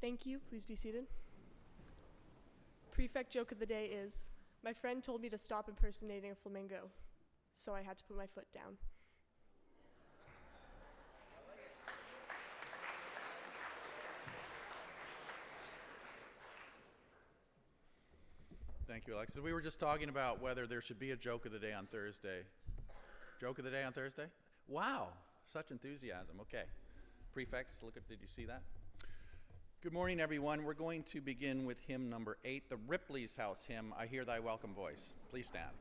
Thank you. Please be seated. Prefect joke of the day is, my friend told me to stop impersonating a flamingo, so I had to put my foot down. Thank you, Alexis. We were just talking about whether there should be a joke of the day on Thursday. Joke of the day on Thursday? Wow, such enthusiasm. Okay. Prefects, did you see that? Good morning, everyone. We're going to begin with hymn number 8, the Ripley's House hymn, I Hear Thy Welcome Voice. Please stand.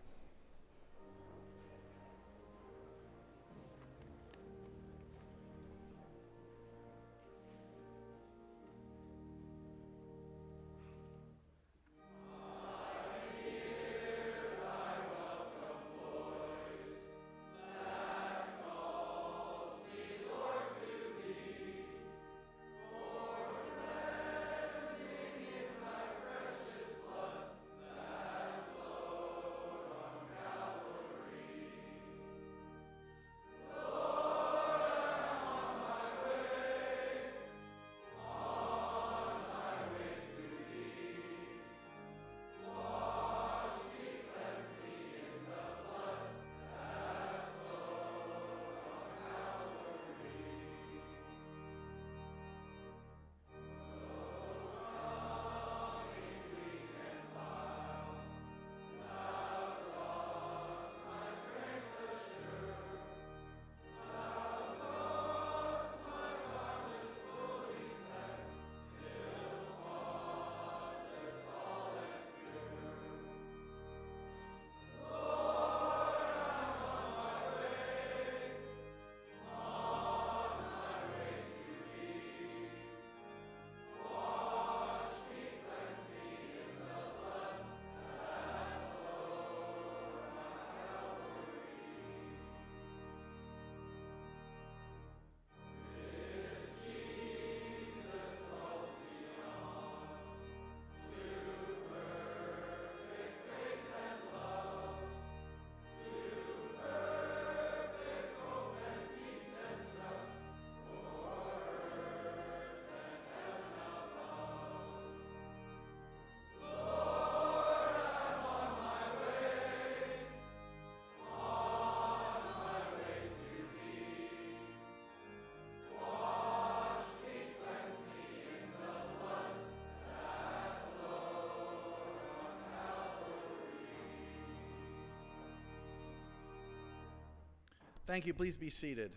Thank you. Please be seated.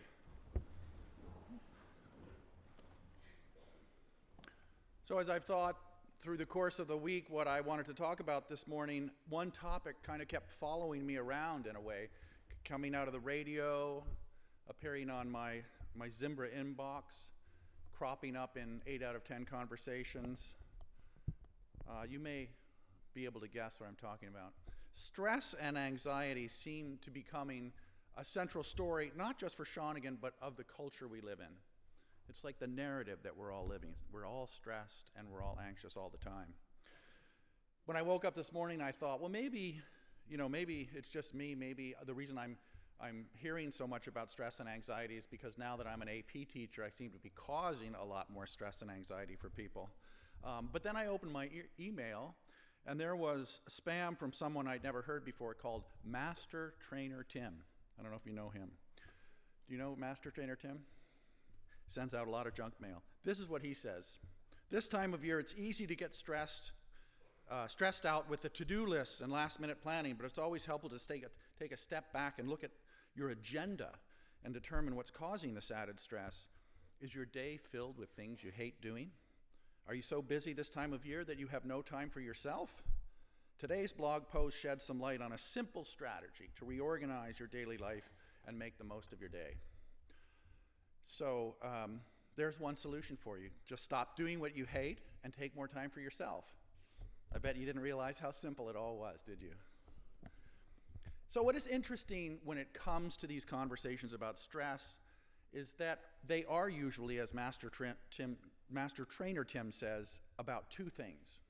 So as I've thought through the course of the week what I wanted to talk about this morning, one topic kind of kept following me around in a way, coming out of the radio, appearing on my Zimbra inbox, cropping up in 8 out of 10 conversations. You may be able to guess what I'm talking about. Stress and anxiety seem to be becoming a central story, not just for Shawnigan, but of the culture we live in. It's like the narrative that we're all living. We're all stressed and we're all anxious all the time. When I woke up this morning, I thought, well, maybe it's just me. Maybe the reason I'm hearing so much about stress and anxiety is because now that I'm an AP teacher, I seem to be causing a lot more stress and anxiety for people. But then I opened my email, and there was spam from someone I'd never heard before called Master Trainer Tim. I don't know if you know him. Do you know Master Trainer Tim? Sends out a lot of junk mail. This is what he says. This time of year, it's easy to get stressed out with the to-do lists and last-minute planning, but it's always helpful to take a step back and look at your agenda and determine what's causing this added stress. Is your day filled with things you hate doing? Are you so busy this time of year that you have no time for yourself? Today's blog post sheds some light on a simple strategy to reorganize your daily life and make the most of your day. So there's one solution for you. Just stop doing what you hate and take more time for yourself. I bet you didn't realize how simple it all was, did you? So what is interesting when it comes to these conversations about stress is that they are usually, as Master Trainer Tim says, about two things.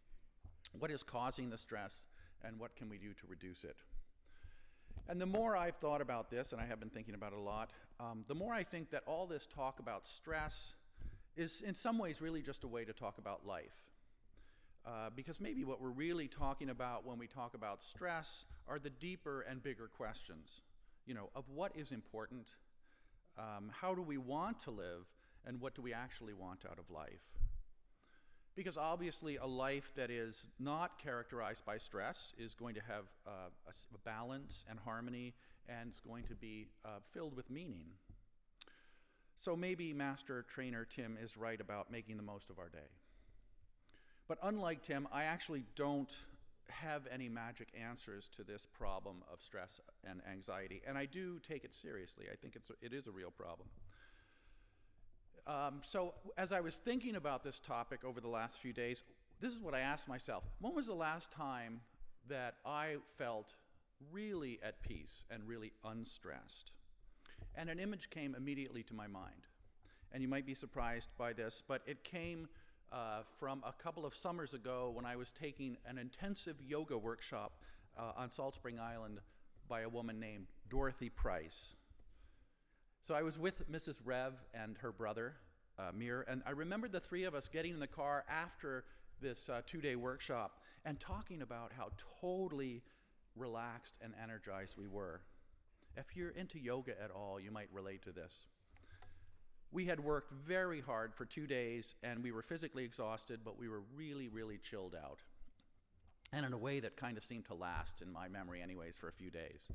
What is causing the stress, and what can we do to reduce it? And the more I've thought about this, and I have been thinking about it a lot, the more I think that all this talk about stress is in some ways really just a way to talk about life. Because maybe what we're really talking about when we talk about stress are the deeper and bigger questions, of what is important, how do we want to live, and what do we actually want out of life. Because obviously a life that is not characterized by stress is going to have a balance and harmony, and is going to be filled with meaning. So maybe Master Trainer Tim is right about making the most of our day. But unlike Tim, I actually don't have any magic answers to this problem of stress and anxiety, and I do take it seriously. I think it is a real problem. So as I was thinking about this topic over the last few days, this is what I asked myself. When was the last time that I felt really at peace and really unstressed? And an image came immediately to my mind. And you might be surprised by this, but it came from a couple of summers ago when I was taking an intensive yoga workshop on Salt Spring Island by a woman named Dorothy Price. So I was with Mrs. Rev and her brother, Mir, and I remembered the three of us getting in the car after this 2-day workshop and talking about how totally relaxed and energized we were. If you're into yoga at all, you might relate to this. We had worked very hard for 2 days, and we were physically exhausted, but we were really, really chilled out. And in a way that kind of seemed to last, in my memory anyways, for a few days.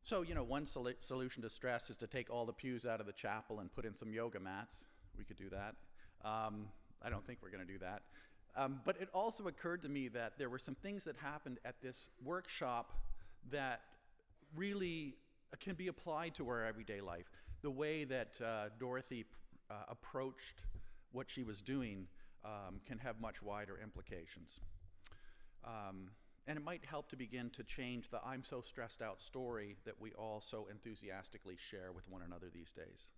So, one solution to stress is to take all the pews out of the chapel and put in some yoga mats. We could do that. I don't think we're going to do that. But it also occurred to me that there were some things that happened at this workshop that really can be applied to our everyday life. The way that Dorothy approached what she was doing can have much wider implications. And it might help to begin to change the "I'm so stressed out" story that we all so enthusiastically share with one another these days.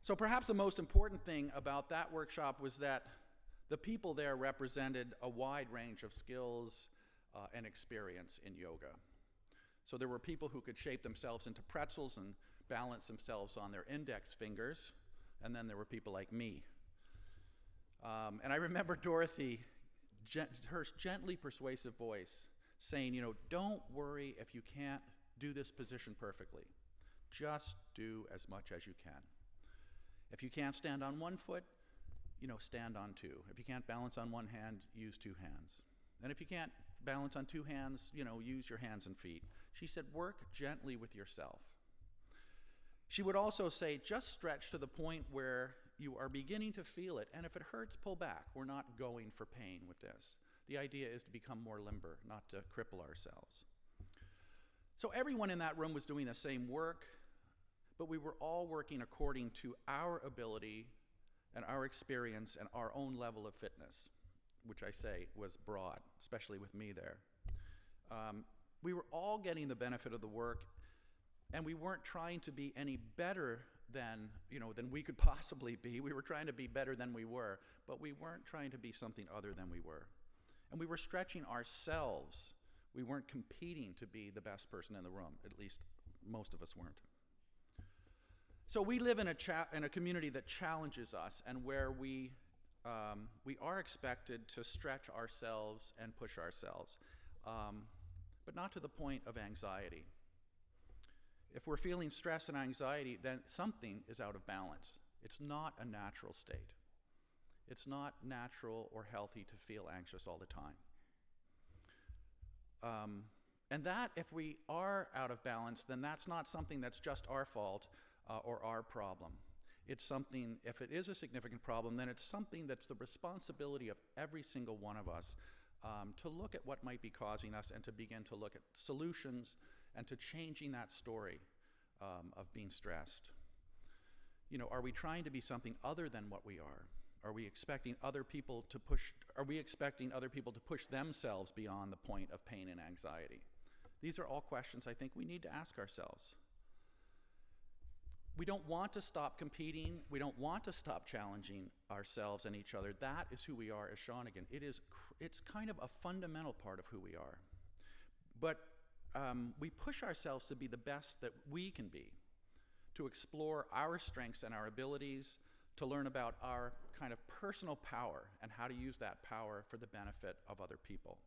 So perhaps the most important thing about that workshop was that the people there represented a wide range of skills and experience in yoga. So there were people who could shape themselves into pretzels and balance themselves on their index fingers, and then there were people like me. And I remember Dorothy, her gently persuasive voice, saying, don't worry if you can't do this position perfectly. Just do as much as you can. If you can't stand on one foot, stand on two. If you can't balance on one hand, use two hands. And if you can't balance on two hands, use your hands and feet. She said, work gently with yourself. She would also say, just stretch to the point where you are beginning to feel it, and if it hurts, pull back. We're not going for pain with this. The idea is to become more limber, not to cripple ourselves. So everyone in that room was doing the same work, but we were all working according to our ability and our experience and our own level of fitness, which I say was broad, especially with me there. We were all getting the benefit of the work, and we weren't trying to be any better than we could possibly be. We were trying to be better than we were, but we weren't trying to be something other than we were. And we were stretching ourselves. We weren't competing to be the best person in the room. At least most of us weren't. So we live in a community that challenges us, and where we are expected to stretch ourselves and push ourselves, but not to the point of anxiety. If we're feeling stress and anxiety, then something is out of balance. It's not a natural state. It's not natural or healthy to feel anxious all the time. And that, if we are out of balance, then that's not something that's just our fault or our problem. It's something, if it is a significant problem, then it's something that's the responsibility of every single one of us to look at what might be causing us and to begin to look at solutions and to changing that story of being stressed. Are we trying to be something other than what we are? Are we expecting other people to push themselves beyond the point of pain and anxiety? These are all questions I think we need to ask ourselves. We don't want to stop competing. We don't want to stop challenging ourselves and each other. That is who we are as Shawnigan. It's kind of a fundamental part of who we are. But we push ourselves to be the best that we can be, to explore our strengths and our abilities, to learn about our kind of personal power and how to use that power for the benefit of other people.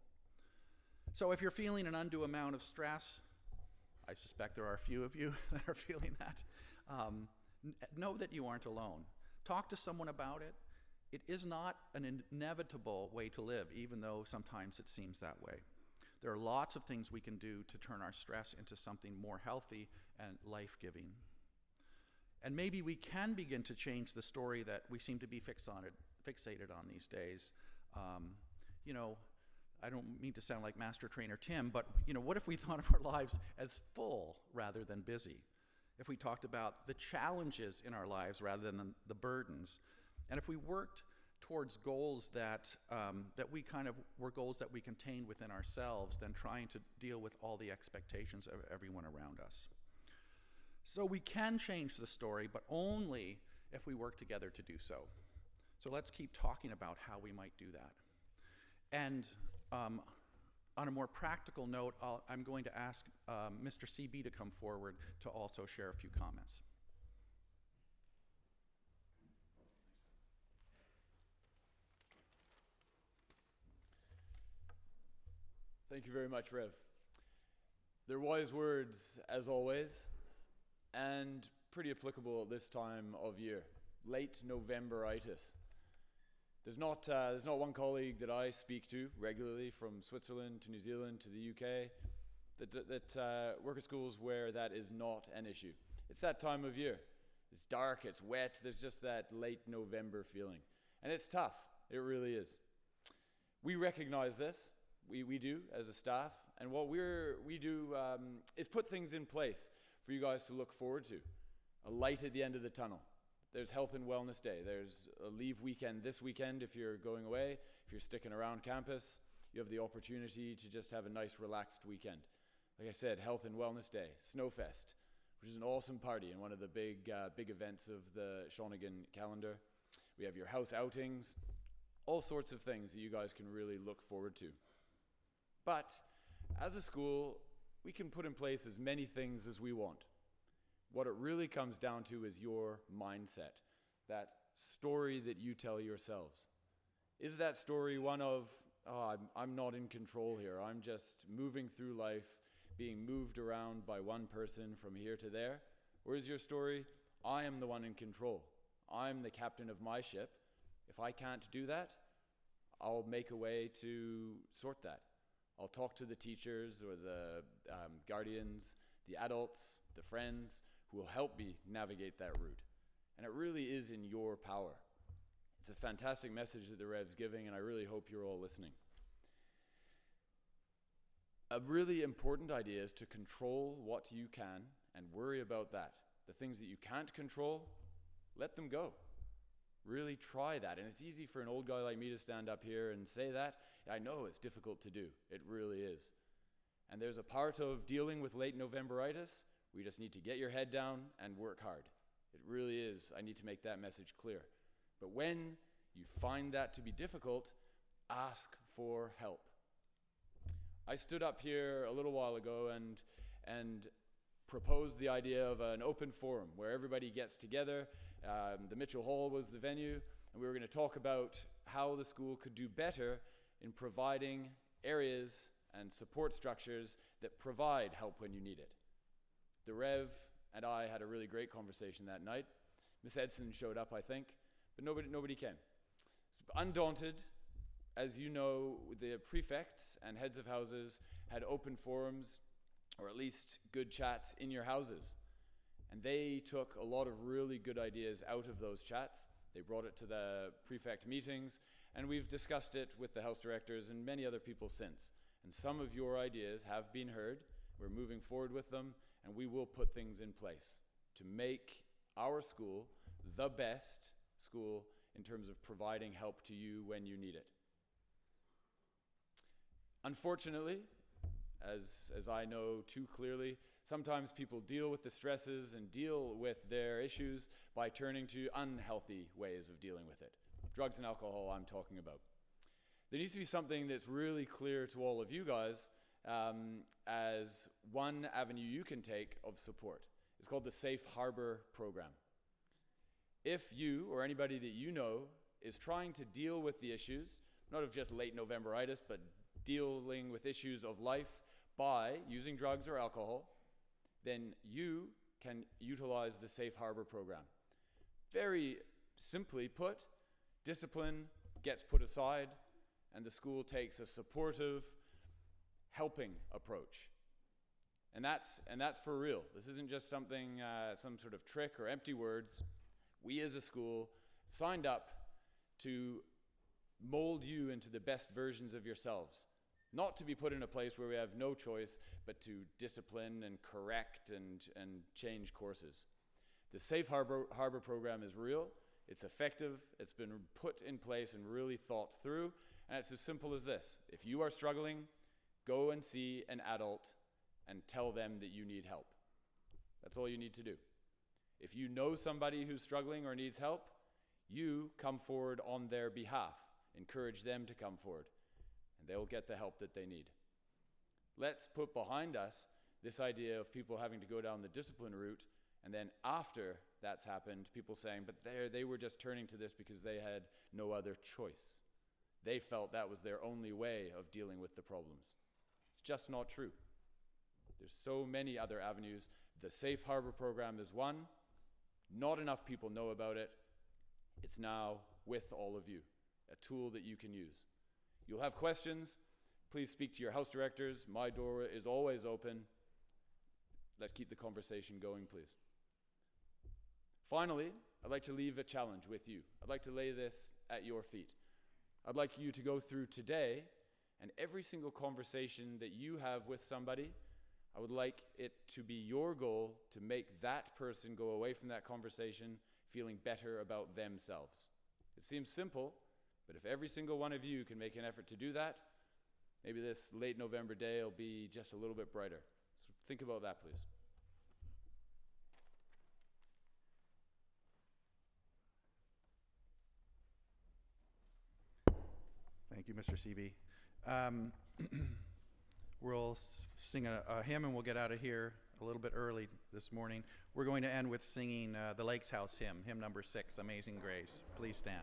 So if you're feeling an undue amount of stress, I suspect there are a few of you that are feeling that, know that you aren't alone. Talk to someone about it. It is not an inevitable way to live, even though sometimes it seems that way. There are lots of things we can do to turn our stress into something more healthy and life-giving. And maybe we can begin to change the story that we seem to be fixated on these days. I don't mean to sound like Master Trainer Tim, but what if we thought of our lives as full rather than busy? If we talked about the challenges in our lives rather than the burdens, and if we worked towards goals that we were goals that we contained within ourselves than trying to deal with all the expectations of everyone around us. So we can change the story, but only if we work together to do so. So let's keep talking about how we might do that. And on a more practical note, I'm going to ask Mr. CB to come forward to also share a few comments. Thank you very much, Rev. They're wise words, as always, and pretty applicable at this time of year. Late Novemberitis. There's not one colleague that I speak to regularly from Switzerland to New Zealand to the UK that work at schools where that is not an issue. It's that time of year. It's dark, it's wet, there's just that late November feeling. And it's tough, it really is. We recognize this. We do as a staff, and what we do is put things in place for you guys to look forward to. A light at the end of the tunnel. There's Health and Wellness Day. There's a leave weekend this weekend if you're going away. If you're sticking around campus, you have the opportunity to just have a nice relaxed weekend. Like I said, Health and Wellness Day, Snowfest, which is an awesome party and one of the big events of the Shawnigan calendar. We have your house outings, all sorts of things that you guys can really look forward to. But as a school, we can put in place as many things as we want. What it really comes down to is your mindset, that story that you tell yourselves. Is that story one of, I'm not in control here, I'm just moving through life, being moved around by one person from here to there? Or is your story, I am the one in control, I'm the captain of my ship. If I can't do that, I'll make a way to sort that. I'll talk to the teachers or the guardians, the adults, the friends who will help me navigate that route. And it really is in your power. It's a fantastic message that the Rev's giving, and I really hope you're all listening. A really important idea is to control what you can and worry about that. The things that you can't control, let them go. Really try that. And it's easy for an old guy like me to stand up here and say that. I know it's difficult to do. It really is. And there's a part of dealing with late Novemberitis, we just need to get your head down and work hard. It really is. I need to make that message clear. But when you find that to be difficult, ask for help. I stood up here a little while ago and proposed the idea of an open forum where everybody gets together. The Mitchell Hall was the venue, and we were going to talk about how the school could do better in providing areas and support structures that provide help when you need it. The Rev and I had a really great conversation that night. Miss Edson showed up, I think, but nobody came. Undaunted, as you know, the prefects and heads of houses had open forums, or at least good chats in your houses. And they took a lot of really good ideas out of those chats. They brought it to the prefect meetings, and we've discussed it with the house directors and many other people since. And some of your ideas have been heard. We're moving forward with them, and we will put things in place to make our school the best school in terms of providing help to you when you need it. Unfortunately, as I know too clearly, sometimes people deal with the stresses and deal with their issues by turning to unhealthy ways of dealing with it. Drugs and alcohol I'm talking about. There needs to be something that's really clear to all of you guys as one avenue you can take of support. It's called the Safe Harbor Program. If you or anybody that you know is trying to deal with the issues, not of just late Novemberitis, but dealing with issues of life by using drugs or alcohol, then you can utilize the Safe Harbor program. Very simply put, discipline gets put aside and the school takes a supportive, helping approach. And that's for real. This isn't just something, some sort of trick or empty words. We as a school signed up to mold you into the best versions of yourselves. Not to be put in a place where we have no choice, but to discipline and correct and change courses. The Safe Harbor program is real, it's effective, it's been put in place and really thought through, and it's as simple as this. If you are struggling, go and see an adult and tell them that you need help. That's all you need to do. If you know somebody who's struggling or needs help, you come forward on their behalf. Encourage them to come forward, and they'll get the help that they need. Let's put behind us this idea of people having to go down the discipline route, and then after that's happened, people saying, but they were just turning to this because they had no other choice. They felt that was their only way of dealing with the problems. It's just not true. There's so many other avenues. The Safe Harbor program is one. Not enough people know about it. It's now with all of you, a tool that you can use. You'll have questions. Please speak to your house directors. My door is always open. Let's keep the conversation going, please. Finally, I'd like to leave a challenge with you. I'd like to lay this at your feet. I'd like you to go through today, and every single conversation that you have with somebody, I would like it to be your goal to make that person go away from that conversation feeling better about themselves. It seems simple, but if every single one of you can make an effort to do that, maybe this late November day will be just a little bit brighter. So think about that, please. Thank you, Mr. Seavey. We'll sing a hymn and we'll get out of here a little bit early this morning. We're going to end with singing the Lakes House hymn, hymn number 6, Amazing Grace. Please stand.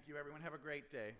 Thank you, everyone. Have a great day.